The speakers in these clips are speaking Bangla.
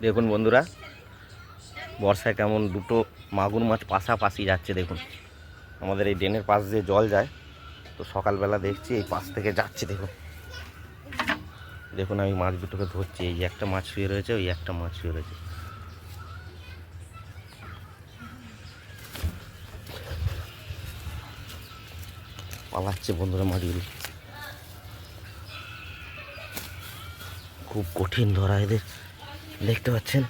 দেখুন বন্ধুরা, বর্ষায় কেমন দুটো মাগুর মাছ পাশাপাশি যাচ্ছে। দেখুন আমাদের এই ড্রেনের পাশ দিয়ে জল যায়, তো সকালবেলা দেখছি এই পাশ থেকে যাচ্ছে। দেখুন দেখুন আমি মাছ দুটোকে ধরছি। এই একটা মাছ শুয়ে রয়েছে, ওই একটা মাছ শুয়ে রয়েছে। পালাচ্ছে বন্ধুরা মাছগুলো, খুব কঠিন ধরা এদের, দেখতে পাচ্ছেন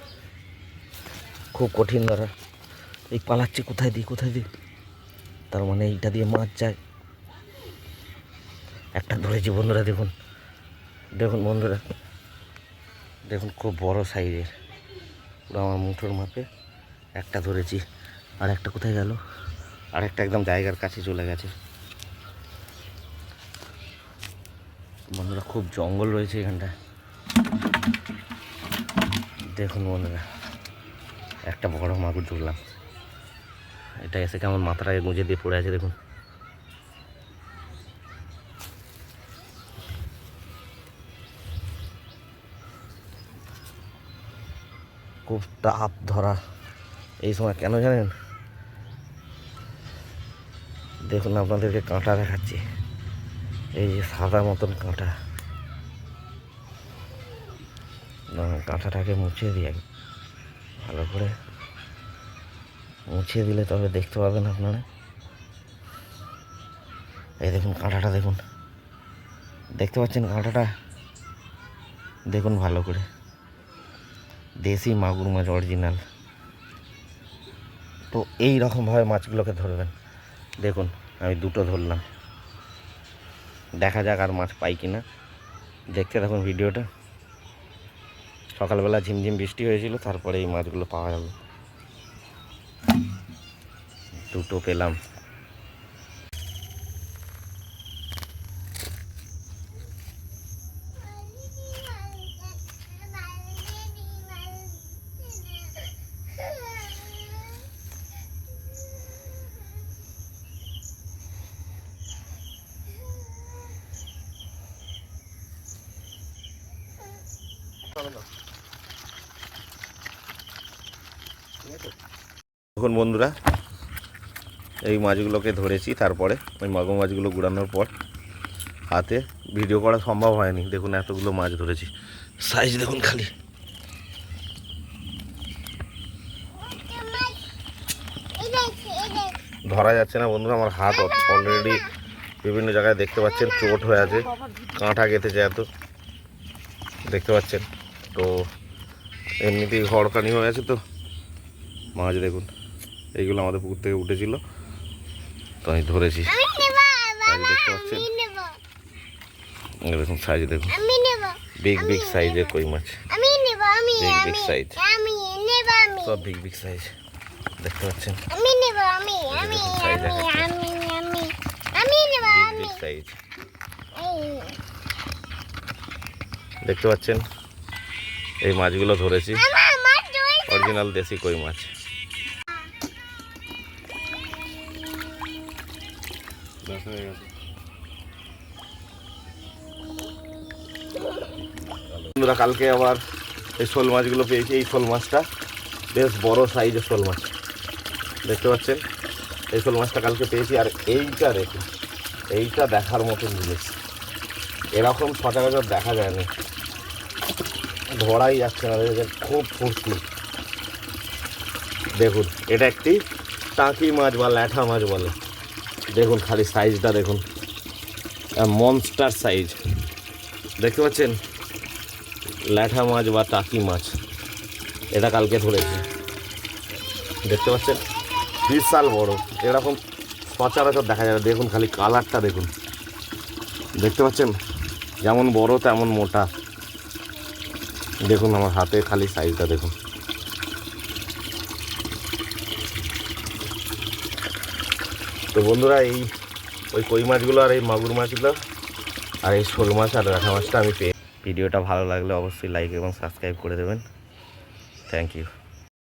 খুব কঠিন ধরা। এই পালাচ্ছে, কোথায় দিই, তার মানে এইটা দিয়ে মাছ যায়। একটা ধরেছি বন্ধুরা, দেখুন দেখুন বন্ধুরা, দেখুন খুব বড় সাইজের, পুরো আমার মুঠোর মাপে একটা ধরেছি। আর একটা কোথায় গেল? আর একটা একদম জায়গার কাছে চলে গেছে। বন্ধুরা খুব জঙ্গল রয়েছে এখানটায়। দেখুন বন্ধুরা, একটা বড় মাগুর ধরলাম। এটা এসে কেমন মাথাটাকে গুঁজে দিয়ে পড়ে আছে। দেখুন খুব টাপ ধরা এই সময়, কেন জানেন? দেখুন আপনাদেরকে কাঁটা দেখাচ্ছি, এই যে সাদা মতন কাঁটা। কাঁটাটাকে মুছিয়ে দিয়ে ভালো করে মুছিয়ে দিলে তবে দেখতে পাবেন আপনারা। এই দেখুন কাঁটাটা, দেখুন দেখতে পাচ্ছেন কাঁটাটা? দেখুন ভালো করে, দেশি মাগুর মাছ অরিজিনাল। তো এই রকমভাবে মাছগুলোকে ধরবেন। দেখুন আমি দুটো ধরলাম, দেখা যাক আর মাছ পাই কিনা। দেখতে থাকুন ভিডিওটা। সকালবেলা ঝিমঝিম বৃষ্টি হয়েছিল, তারপরে এই মাছগুলো পাওয়া যাবে। দুটো পেলাম। দেখুন বন্ধুরা, এই মাছগুলোকে ধরেছি, তারপরে ওই মাগুর মাছগুলো গুড়ানোর পর হাতে ভিডিও করা সম্ভব হয়নি। দেখুন এতগুলো মাছ ধরেছি, সাইজ দেখুন খালি। ধরা যাচ্ছে না বন্ধুরা, আমার হাত অলরেডি বিভিন্ন জায়গায় দেখতে পাচ্ছেন চোট হয়ে আছে, কাঁটা গেঁথেছে এত, দেখতে পাচ্ছেন। তো এমনিতেই হড়কানি হয়ে আছে। তো মাছ দেখুন, এইগুলো আমাদের পুকুর থেকে উঠেছিল, তো আমি ধরেছি। দেখতে পাচ্ছেন, দেখুন সাইজ দেখুন, বিগ সাইজের কই মাছ, বিগ সাইজ, সব বিগ সাইজ, দেখতে পাচ্ছেন সাইজ, দেখতে পাচ্ছেন। এই মাছগুলো ধরেছি, অরিজিনাল দেশি কই মাছ। বন্ধুরা কালকে আবার এই শোল মাছগুলো পেয়েছি। এই শোল মাছটা বেশ বড় সাইজের শোল মাছ, দেখতে পাচ্ছেন। এই শোল মাছটা কালকে পেয়েছি। আর এইটা দেখুন, এইটা দেখার মতন জিনিস, এরকম সচরাচর দেখা যায়নি, ধরাই যাচ্ছে না। দেখেছেন খুব ফুর্তি। দেখুন এটা একটি টাকি মাছ বা ল্যাঠা মাছ বলে। দেখুন খালি সাইজটা দেখুন, মনস্টার সাইজ, দেখতে পাচ্ছেন। ল্যাঠা মাছ বা টাকি মাছ, এটা কালকে ধরেছি, দেখতে পাচ্ছেন। বিশাল বড়, এরকম সচরাচর দেখা যায়। দেখুন খালি কালারটা দেখুন, দেখতে পাচ্ছেন, যেমন বড় তেমন মোটা। দেখুন আমার হাতে খালি সাইজটা দেখুন। তো বন্ধুরা এই ওই কই মাছগুলো আর এই মাগুর মাছগুলো আর এই শোল মাছ আর ল্যাঠা মাছটা আমি পেয়ে। ভিডিওটা ভালো লাগলে অবশ্যই লাইক এবং সাবস্ক্রাইব করে দেবেন। Thank you.